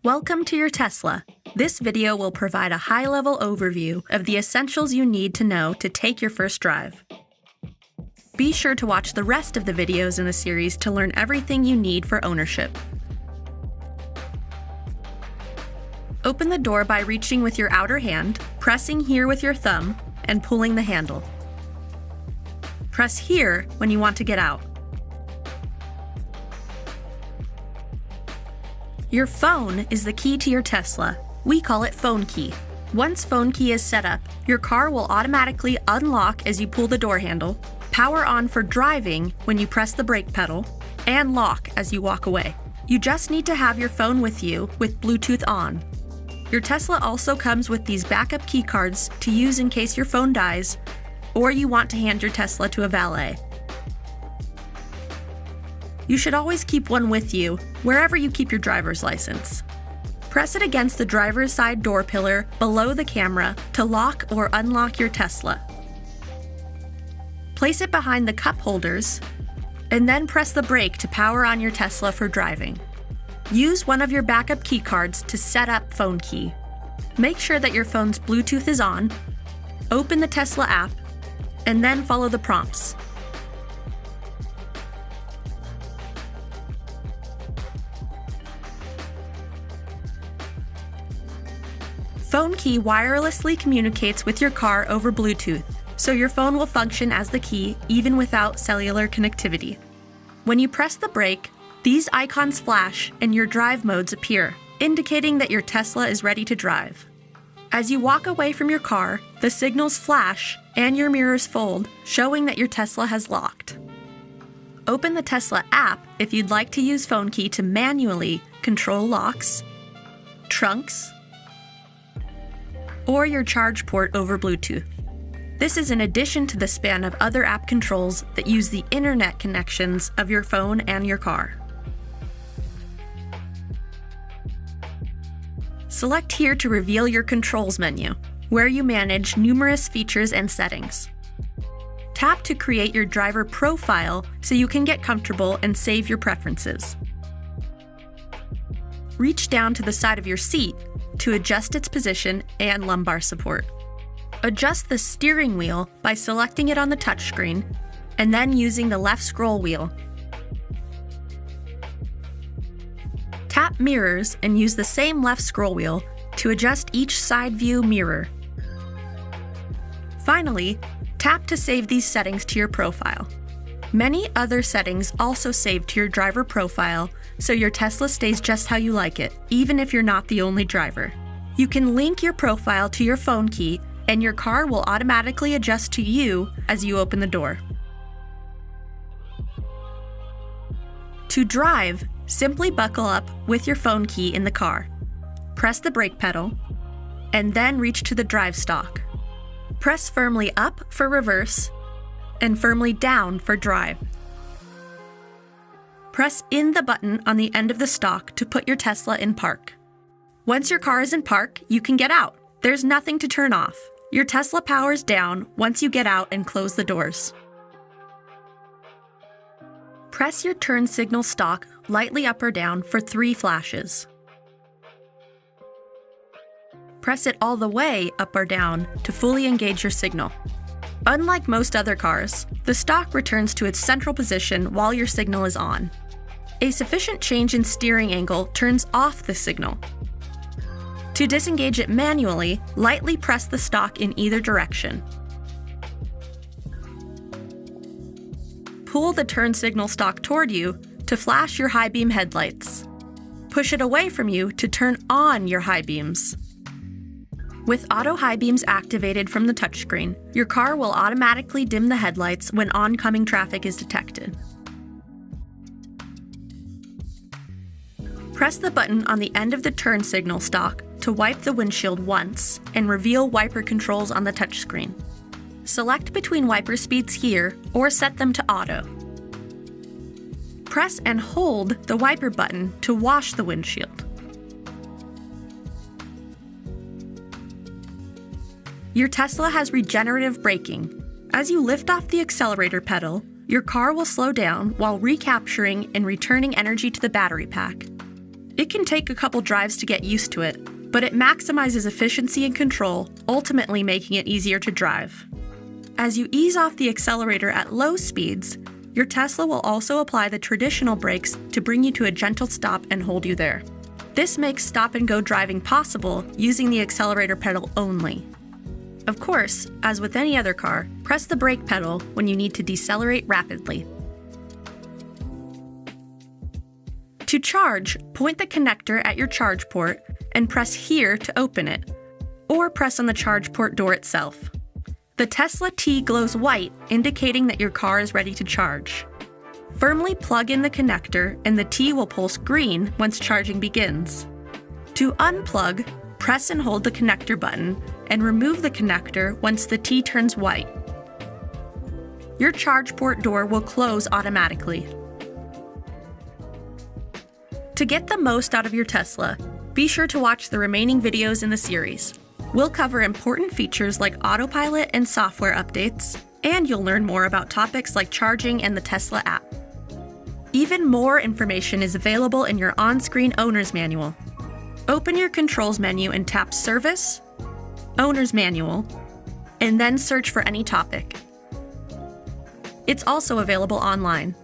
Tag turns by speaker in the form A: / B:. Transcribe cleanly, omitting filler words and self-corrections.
A: Welcome to your Tesla. This video will provide a high-level overview of the essentials you need to know to take your first drive. Be sure to watch the rest of the videos in the series to learn everything you need for ownership. Open the door by reaching with your outer hand, pressing here with your thumb, and pulling the handle. Press here when you want to get out. Your phone is the key to your Tesla. We call it Phone Key. Once Phone Key is set up, your car will automatically unlock as you pull the door handle, power on for driving when you press the brake pedal, and lock as you walk away. You just need to have your phone with you with Bluetooth on. Your Tesla also comes with these backup key cards to use in case your phone dies or you want to hand your Tesla to a valet. You should always keep one with you wherever you keep your driver's license. Press it against the driver's side door pillar below the camera to lock or unlock your Tesla. Place it behind the cup holders, and then press the brake to power on your Tesla for driving. Use one of your backup key cards to set up Phone Key. Make sure that your phone's Bluetooth is on, open the Tesla app, and then follow the prompts. Phone Key wirelessly communicates with your car over Bluetooth, so your phone will function as the key even without cellular connectivity. When you press the brake, these icons flash and your drive modes appear, indicating that your Tesla is ready to drive. As you walk away from your car, the signals flash and your mirrors fold, showing that your Tesla has locked. Open the Tesla app if you'd like to use Phone Key to manually control locks, trunks, or your charge port over Bluetooth. This is in addition to the span of other app controls that use the internet connections of your phone and your car. Select here to reveal your controls menu, where you manage numerous features and settings. Tap to create your driver profile so you can get comfortable and save your preferences. Reach down to the side of your seat to adjust its position and lumbar support. Adjust the steering wheel by selecting it on the touchscreen and then using the left scroll wheel. Tap mirrors and use the same left scroll wheel to adjust each side view mirror. Finally, tap to save these settings to your profile. Many other settings also save to your driver profile, so your Tesla stays just how you like it, even if you're not the only driver. You can link your profile to your Phone Key, and your car will automatically adjust to you as you open the door. To drive, simply buckle up with your Phone Key in the car. Press the brake pedal, and then reach to the drive stalk. Press firmly up for reverse, and firmly down for drive. Press in the button on the end of the stalk to put your Tesla in park. Once your car is in park, you can get out. There's nothing to turn off. Your Tesla powers down once you get out and close the doors. Press your turn signal stalk lightly up or down for 3 flashes. Press it all the way up or down to fully engage your signal. Unlike most other cars, the stalk returns to its central position while your signal is on. A sufficient change in steering angle turns off the signal. To disengage it manually, lightly press the stalk in either direction. Pull the turn signal stalk toward you to flash your high beam headlights. Push it away from you to turn on your high beams. With auto high beams activated from the touchscreen, your car will automatically dim the headlights when oncoming traffic is detected. Press the button on the end of the turn signal stalk to wipe the windshield once and reveal wiper controls on the touchscreen. Select between wiper speeds here or set them to auto. Press and hold the wiper button to wash the windshield. Your Tesla has regenerative braking. As you lift off the accelerator pedal, your car will slow down while recapturing and returning energy to the battery pack. It can take a couple drives to get used to it, but it maximizes efficiency and control, ultimately making it easier to drive. As you ease off the accelerator at low speeds, your Tesla will also apply the traditional brakes to bring you to a gentle stop and hold you there. This makes stop-and-go driving possible using the accelerator pedal only. Of course, as with any other car, press the brake pedal when you need to decelerate rapidly. To charge, point the connector at your charge port and press here to open it, or press on the charge port door itself. The Tesla T glows white, indicating that your car is ready to charge. Firmly plug in the connector and the T will pulse green once charging begins. To unplug, press and hold the connector button and remove the connector once the T turns white. Your charge port door will close automatically. To get the most out of your Tesla, be sure to watch the remaining videos in the series. We'll cover important features like autopilot and software updates, and you'll learn more about topics like charging and the Tesla app. Even more information is available in your on-screen owner's manual. Open your controls menu and tap Service, Owner's Manual, and then search for any topic. It's also available online.